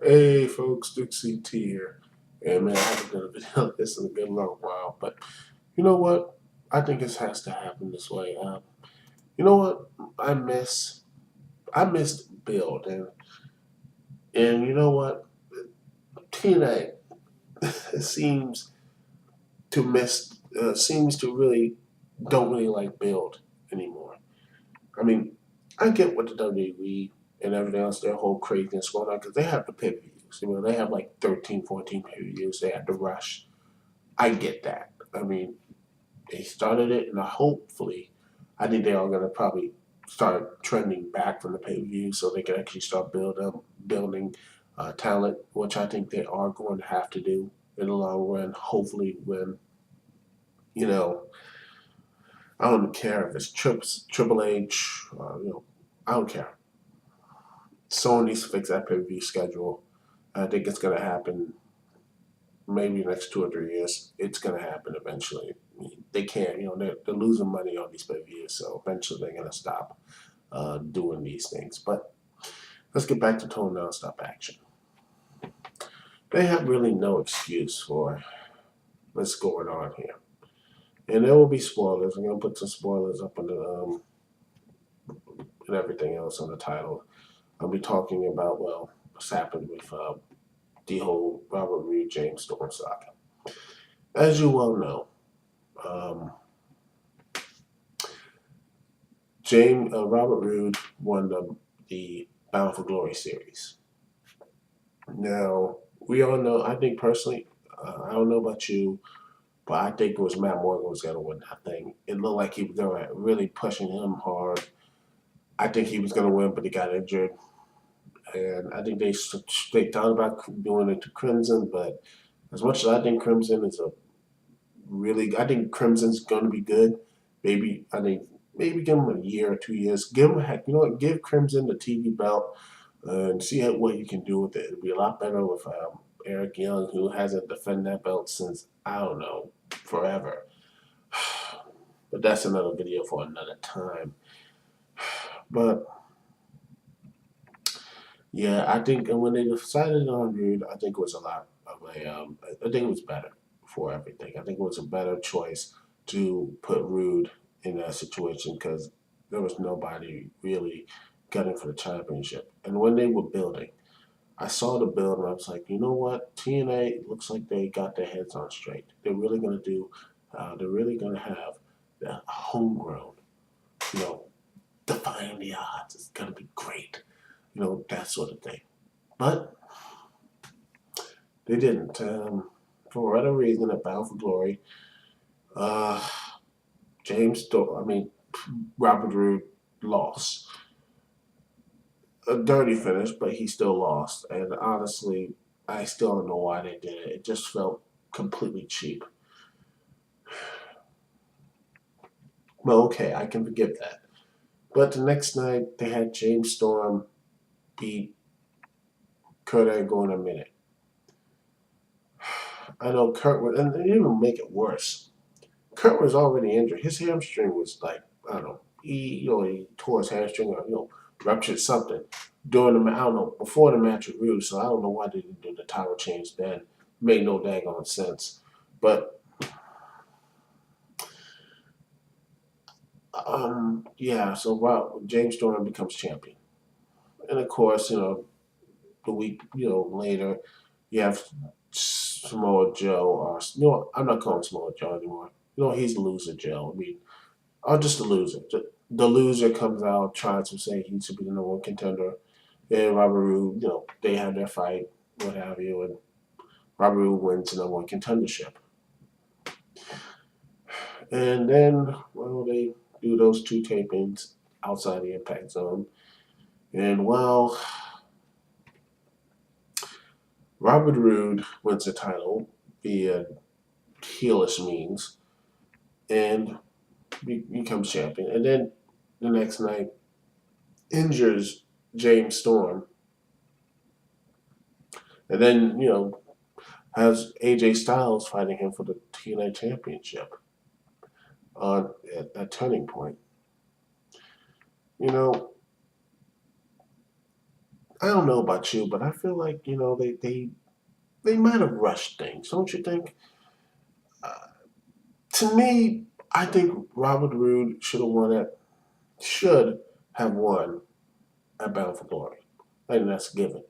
Hey folks, Duke CT here. And man, I haven't done a video like this in a good long while, but you know what? I think this has to happen this way. You know what? I missed Build, and you know what? TNA seems seems to really don't really like Build anymore. I mean, I get what the WWE and everything else, their whole craziness going on because they have the pay-per-views. They have like 13, 14 pay-per-views. They have to rush. I get that. I mean, they started it, and hopefully, I think they are going to probably start trending back from the pay per view so they can actually start building talent, which I think they are going to have to do in the long run. Hopefully, when you know, I don't care if it's Triple H, I don't care. Someone needs to fix that pay per view schedule. I think it's going to happen maybe the next 2 or 3 years. It's going to happen eventually. I mean, they can't, they're losing money on these pay-per-views, so eventually they're going to stop doing these things. But let's get back to total nonstop action. They have really no excuse for what's going on here. And there will be spoilers. I'm going to put some spoilers up on and everything else on the title. I'll be talking about, well, what's happened with the whole Robert Reed James Storm saga. As you well know, um, Robert Roode won the Bound for Glory series. Now, we all know, I think personally, I don't know about you, but I think it was Matt Morgan was going to win that thing. It looked like he was going to really pushing him hard. I think he was going to win, but he got injured. And I think they thought about doing it to Crimson, but as much as I think Crimson is I think Crimson's going to be good. Maybe give him a year or 2 years. Give him, heck, give Crimson the TV belt and see what you can do with it. It'll be a lot better with Eric Young, who hasn't defended that belt since, I don't know, forever. But that's another video for another time. But yeah, I think when they decided on Rude, I think it was a lot of I think it was better for everything. I think it was a better choice to put Rude in that situation because there was nobody really gunning for the championship. And when they were building, I saw the build and I was like, you know what? TNA looks like they got their heads on straight. They're really gonna have the homegrown, you know, defying the odds. It's gonna be great, that sort of thing. But they didn't. For whatever reason, at Bound for Glory, uh, Robert Roode lost. A dirty finish, but he still lost. And honestly, I still don't know why they did it. It just felt completely cheap. Well, okay, I can forgive that. But the next night, they had James Storm beat Kurt Angle in a minute. I know Kurt was, and they didn't even make it worse. Kurt was already injured. His hamstring was like, I don't know, he tore his hamstring or, ruptured something during the, I don't know, before the match with Rude, so I don't know why they didn't do the title change then. Made no daggone sense. But, yeah, so James Storm becomes champion. And of course, the week, later, you have Samoa Joe, or, I'm not calling Samoa Joe anymore. He's loser Joe. I mean, just the loser. The loser comes out trying to say he should be the number one contender. And Robert Roode, they have their fight, what have you, and Robert Roode wins the number one contendership. And then, well, they do those two tapings outside the impact zone. And, well, Robert Roode wins the title via heelish means and becomes champion. And then the next night, injures James Storm. And then, has AJ Styles fighting him for the TNA Championship on a turning point. You know, I don't know about you, but I feel like they might have rushed things, don't you think? Uh, to me, I think Robert Roode should have won at Bound for Glory. I think that's a given.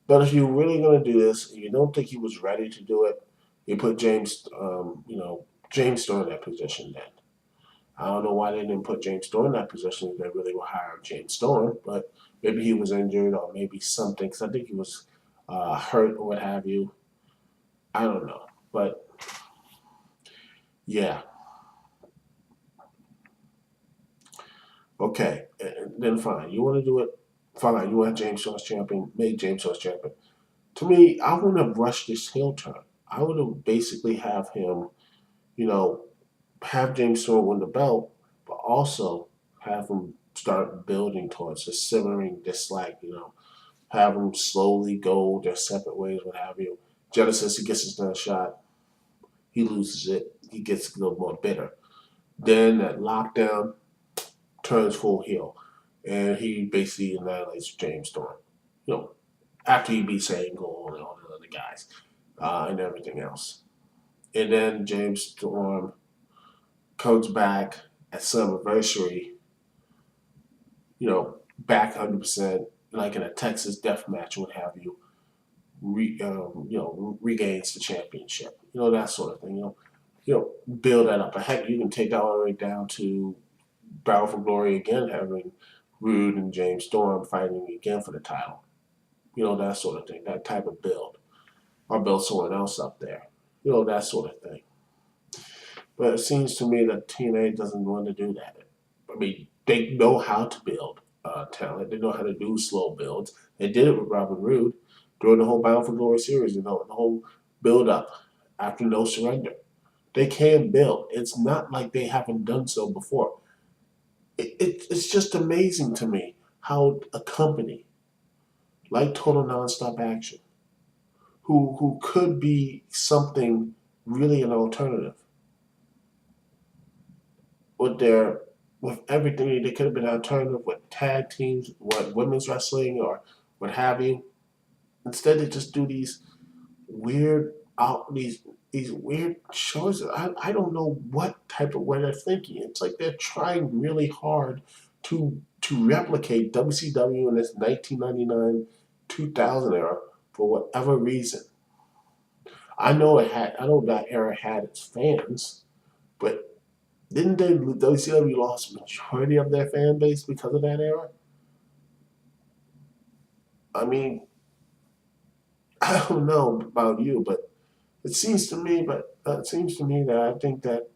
But if you're really going to do this, and you don't think he was ready to do it, you put James Storr in that position then. I don't know why they didn't put James Storr in that position if they really were hiring James Storr, but maybe he was injured or maybe something, because I think he was hurt or what have you. I don't know. But yeah, okay. And then fine. You want to do it? Fine. You want James Storr champion? Make James Storr champion. To me, I wouldn't have rushed this heel turn. I would have basically have him, you know, have James Storr win the belt, but also have him start building towards a simmering dislike, have them slowly go their separate ways, what have you. Genesis, he gets his done shot, he loses it, he gets a little more bitter. Then that lockdown turns full heel, and he basically annihilates James Storm. After he beats Angle and all the other guys and everything else. And then James Storm comes back at Summerversary, back 100%, like in a Texas death match, what have you, regains the championship, that sort of thing. Build that up. Heck, you can take that all the way down to Battle for Glory again, having Rude and James Storm fighting again for the title. That sort of thing. That type of build, or build someone else up there. That sort of thing. But it seems to me that TNA doesn't want to do that. I mean, they know how to build talent. They know how to do slow builds. They did it with Robert Roode during the whole Bound for Glory series, the whole build up after No Surrender. They can build. It's not like they haven't done so before. It's just amazing to me how a company like Total Nonstop Action, who could be something really an alternative, with their with everything, they could have been an alternative with tag teams, what women's wrestling or what have you. Instead, they just do these weird out these weird shows. I don't know what type of way they're thinking. It's like they're trying really hard to replicate WCW in this 1999 2000 era for whatever reason. I know that era had its fans, but didn't they WCW lost majority of their fan base because of that era? I mean, I don't know about you, but it seems to me that I think that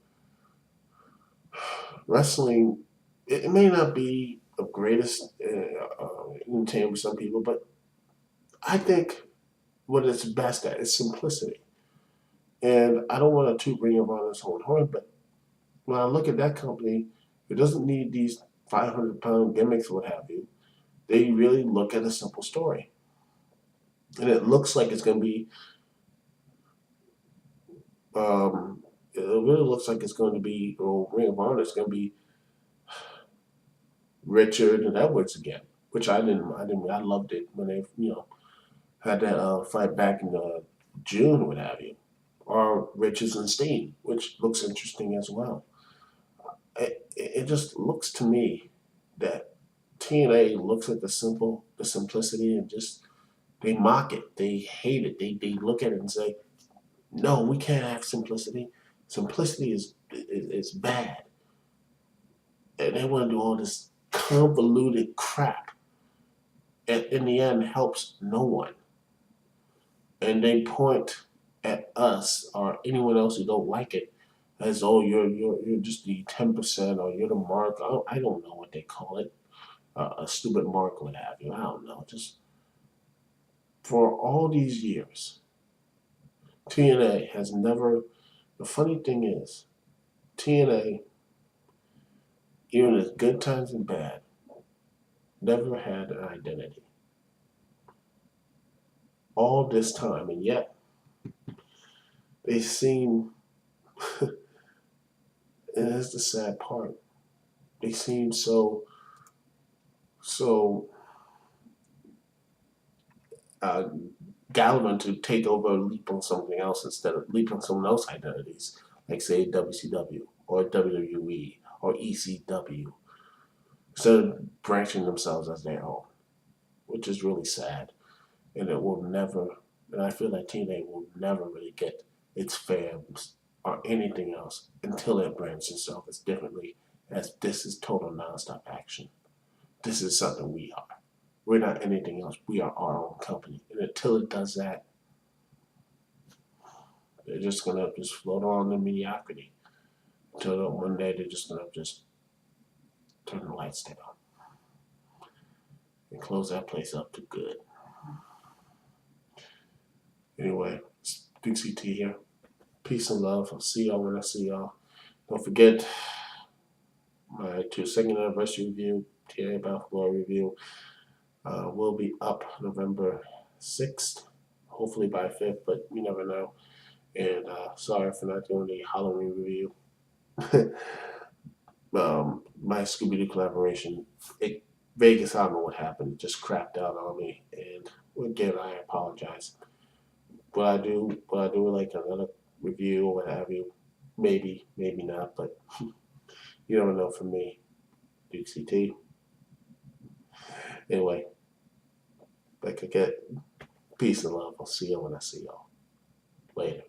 wrestling, it may not be the greatest entertainment for some people, but I think what it's best at is simplicity. And I don't want to toot Ring of Honor's own horn, but when I look at that company, it doesn't need these 500-pound gimmicks, what have you. They really look at a simple story. And it looks like it's going to be, it really looks like it's going to be, or Ring of Honor is going to be Richard and Edwards again, which I loved it when they, had that fight back in June, what have you. Or Richards and Steen, which looks interesting as well. It just looks to me that TNA looks at the simplicity, and just they mock it, they hate it, they look at it and say, no, we can't have simplicity. Simplicity is bad, and they want to do all this convoluted crap. And in the end, helps no one, and they point at us or anyone else who don't like it as, oh, you're just the 10%, or you're the mark. I don't know what they call it, a stupid mark, what have you. I don't know. Just for all these years, TNA has never. The funny thing is, TNA, even as good times and bad, never had an identity. All this time, and yet they seem, and that's the sad part, they seem so uh, Gallivan to take over and leap on something else instead of leap on someone else's identities, like say WCW or WWE or ECW, instead of branching themselves as their own, which is really sad. And it will never, and I feel like TNA will never really get its fans or anything else until it brands itself as differently as this is total nonstop action. This is something we are. We're not anything else. We are our own company. And until it does that, they're just gonna just float on in mediocrity. Until one day they're just gonna just turn the lights down and close that place up to good. Anyway, it's Big CT here. Peace and love. I'll see y'all when I see y'all. Don't forget my 2nd anniversary review, TNA Basketball review, will be up November 6th, hopefully by 5th, but you never know. And sorry for not doing the Halloween review. My Scooby Doo collaboration, Vegas, I don't know what happened, it just crapped out on me. And again, I apologize. Will I do like another review or what have you? Maybe, maybe not, but you never know for me. Duke CT. Anyway, like I get peace and love. I'll see you when I see y'all. Later.